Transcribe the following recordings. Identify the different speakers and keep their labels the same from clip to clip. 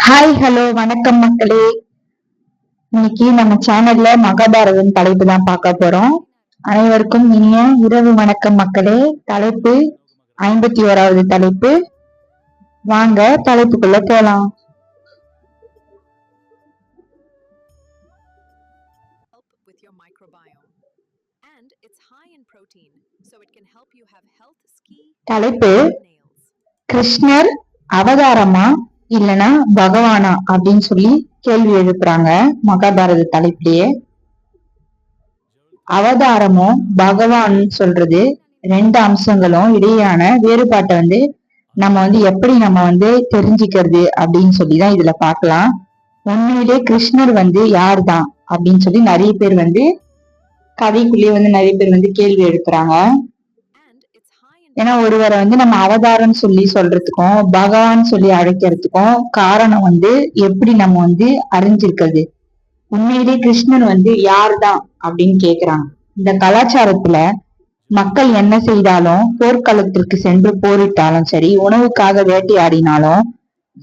Speaker 1: Hi hello வணக்கம் மக்களே. இன்னைக்கு நம்ம சேனல்ல மகாபாரதம் தலைப்பு தான் பார்க்க போறோம். அனைவருக்கும் இனிய இரவு வணக்கம் மக்களே. தலைப்பு 51வது தலைப்பு. வாங்க தலைப்புக்குள்ள போலாம். தலைப்பு கிருஷ்ணர் அவதாரமா இல்லனா பகவானா அப்படின்னு சொல்லி கேள்வி எழுப்புறாங்க மகாபாரத தலைப்பிலேயே. அவதாரமும் பகவான் சொல்றது ரெண்டு அம்சங்களும் இடையான வேறுபாட்டை நம்ம எப்படி நம்ம தெரிஞ்சுக்கிறது அப்படின்னு சொல்லிதான் இதுல பார்க்கலாம். உண்மையிலே கிருஷ்ணர் யார் தான் அப்படின்னு சொல்லி நிறைய பேர் கதைக்குள்ளேயே நிறைய பேர் கேள்வி எழுப்புறாங்க. ஏன்னா ஒருவரை நம்ம அவதாரம் சொல்லி சொல்றதுக்கும் பகவான் சொல்லி அழைக்கிறதுக்கும் காரணம் எப்படி நம்ம அறிஞ்சிருக்கிறது. உண்மையிலே கிருஷ்ணன் யார் தான் அப்படின்னு கேக்குறாங்க. இந்த கலாச்சாரத்துல மக்கள் என்ன செய்தாலும், போர்க்களத்திற்கு சென்று போரிட்டாலும் சரி, உணவுக்காக வேட்டையாடினாலும்,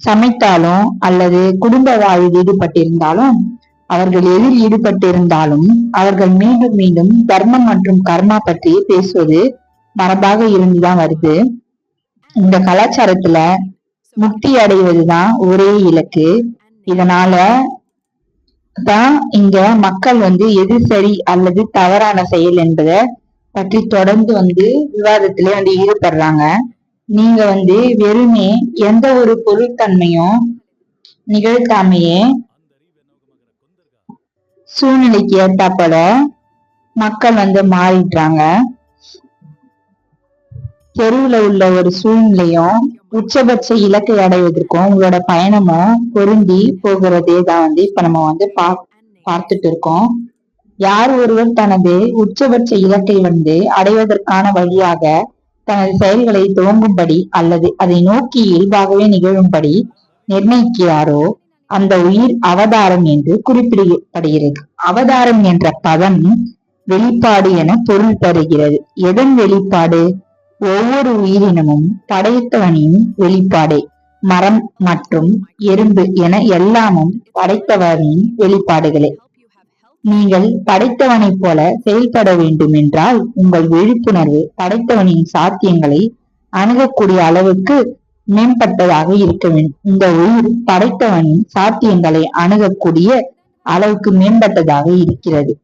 Speaker 1: சமைத்தாலும் அல்லது குடும்ப வாழ்வில் ஈடுபட்டிருந்தாலும், அவர்கள் எதில் ஈடுபட்டிருந்தாலும் அவர்கள் மீண்டும் மீண்டும் தர்மம் மற்றும் கர்மா பற்றி பேசுவது மரபாக இருந்துதான் வருது. இந்த கலாச்சாரத்துல முக்தி அடைவதுதான் ஒரே இலக்கு. இதனால தான் இங்க மக்கள் எது சரி அல்லது தவறான செயல் என்பதை பற்றி தொடர்ந்து விவாதத்திலே ஈடுபடுறாங்க. நீங்க வெறுமே எந்த ஒரு பொருட்தன்மையும் நிகழ்த்தாமையே சூழ்நிலைக்கு ஏற்றாப்போல மக்கள் மாறிடுறாங்க. தெருவுல உள்ள ஒரு சூழ்நிலையும் உச்சபட்ச இலக்கை அடைவதற்கும் உங்களோட பயணமும் பொருந்தி போகிறதே தான் இப்ப நம்ம பார்த்துட்டு இருக்கோம். யார் ஒருவர் தனது உச்சபட்ச இலக்கை அடைவதற்கான வழியாக தனது செயல்களை துவங்கும்படி அல்லது அதை நோக்கி இயல்பாகவே நிகழும்படி நிர்ணயிக்கிறாரோ அந்த உயிர் அவதாரம் என்று குறிப்பிடப்படுகிறது. அவதாரம் என்ற பதம் வெளிப்பாடு என பொருள் தருகிறது. எதன் வெளிப்பாடு? ஒவ்வொரு உயிரினமும் படைத்தவனின் வெளிப்பாடே. மரம் மற்றும் எறும்பு என எல்லாமும் படைத்தவனின் வெளிப்பாடுகளே. நீங்கள் படைத்தவனை போல செயல்பட வேண்டும் என்றால் உங்கள் விழிப்புணர்வு படைத்தவனின் சாத்தியங்களை அணுகக்கூடிய அளவுக்கு மேம்பட்டதாக இருக்க வேண்டும். இந்த உயிர் படைத்தவனின் சாத்தியங்களை அணுகக்கூடிய அளவுக்கு மேம்பட்டதாக இருக்கிறது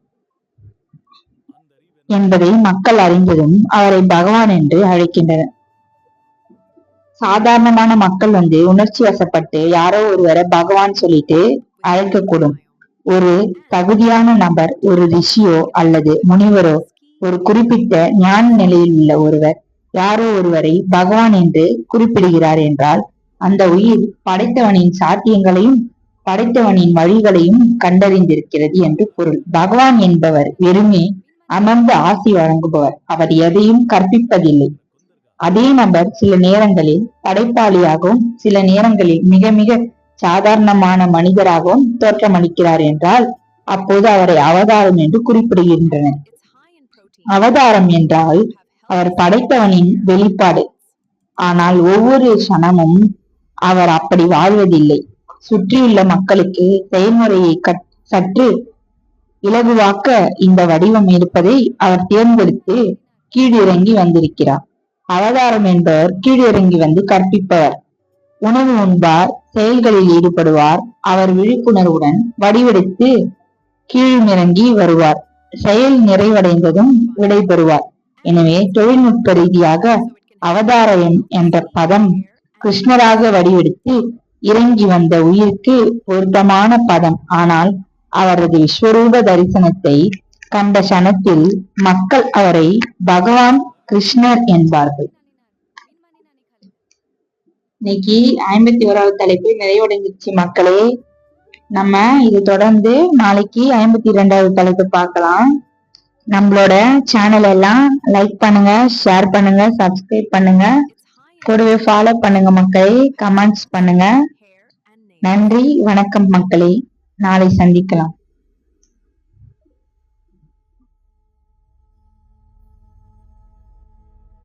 Speaker 1: என்பதை மக்கள் அறிந்ததும் அவரை பகவான் என்று அழைக்கின்றனர். சாதாரணமான மக்கள் உணர்ச்சி வசப்பட்டு யாரோ ஒருவரை பகவான் சொல்லிட்டு அழைக்கக்கூடும். ஒரு தகுதியான நபர், ஒரு ரிஷியோ அல்லது முனிவரோ, ஒரு குறிப்பிட்ட ஞான நிலையில் உள்ள ஒருவர் யாரோ ஒருவரை பகவான் என்று குறிப்பிடுகிறார் என்றால் அந்த உயிர் படைத்தவனின் சாத்தியங்களையும் படைத்தவனின் வழிகளையும் கண்டறிந்திருக்கிறது என்று பொருள். பகவான் என்பவர் வெறுமே அமர்ந்து ஆசி வழங்குபவர். அவர் எதையும் கற்பிப்பதில்லை. அதே நபர் சில நேரங்களில் படைப்பாளியாகவும் சில நேரங்களில் மிக மிக சாதாரணமான மனிதராகவும் தோற்றமளிக்கிறார் என்றால் அப்போது அவரை அவதாரம் என்று குறிப்பிடுகின்றனர். அவதாரம் என்றால் அவர் படைத்தவனின் வெளிப்பாடு. ஆனால் ஒவ்வொரு சனமும் அவர் அப்படி வாழ்வதில்லை. சுற்றியுள்ள மக்களுக்கு செயல்முறையை சற்று இலகுவாக்க இந்த வடிவம் இருப்பதை அவர் தேர்ந்தெடுத்து கீழிறங்கி வந்திருக்கிறார். அவதாரம் என்பவர் கீழிறங்கி கற்பிப்பவர். உணவு உண்பார், செயல்களில் ஈடுபடுவார். அவர் விழிப்புணர்வுடன் வடிவெடுத்து கீழிறங்கி வருவார். செயல் நிறைவடைந்ததும் விடைபெறுவார். எனவே தொழில்நுட்ப ரீதியாக அவதாரம் என்ற பதம் கிருஷ்ணராக வடிவெடுத்து இறங்கி வந்த உயிருக்கு பொருத்தமான பதம். ஆனால் அவரது விஸ்வரூப தரிசனத்தை கண்ட சனத்தில் மக்கள் அவரை பகவான் கிருஷ்ணர் என்பார்கள். இன்னைக்கு 51வது தலைப்பு நிறைவடைஞ்சிருச்சு மக்களே. நம்ம இது தொடர்ந்து நாளைக்கு 52வது தலைப்பு பார்க்கலாம். நம்மளோட சேனல் எல்லாம் லைக் பண்ணுங்க, ஷேர் பண்ணுங்க, சப்ஸ்கிரைப் பண்ணுங்க, கூடவே ஃபாலோ பண்ணுங்க மக்களே, கமெண்ட்ஸ் பண்ணுங்க. நன்றி, வணக்கம் மக்களே. நாளை சந்திக்கலாம்.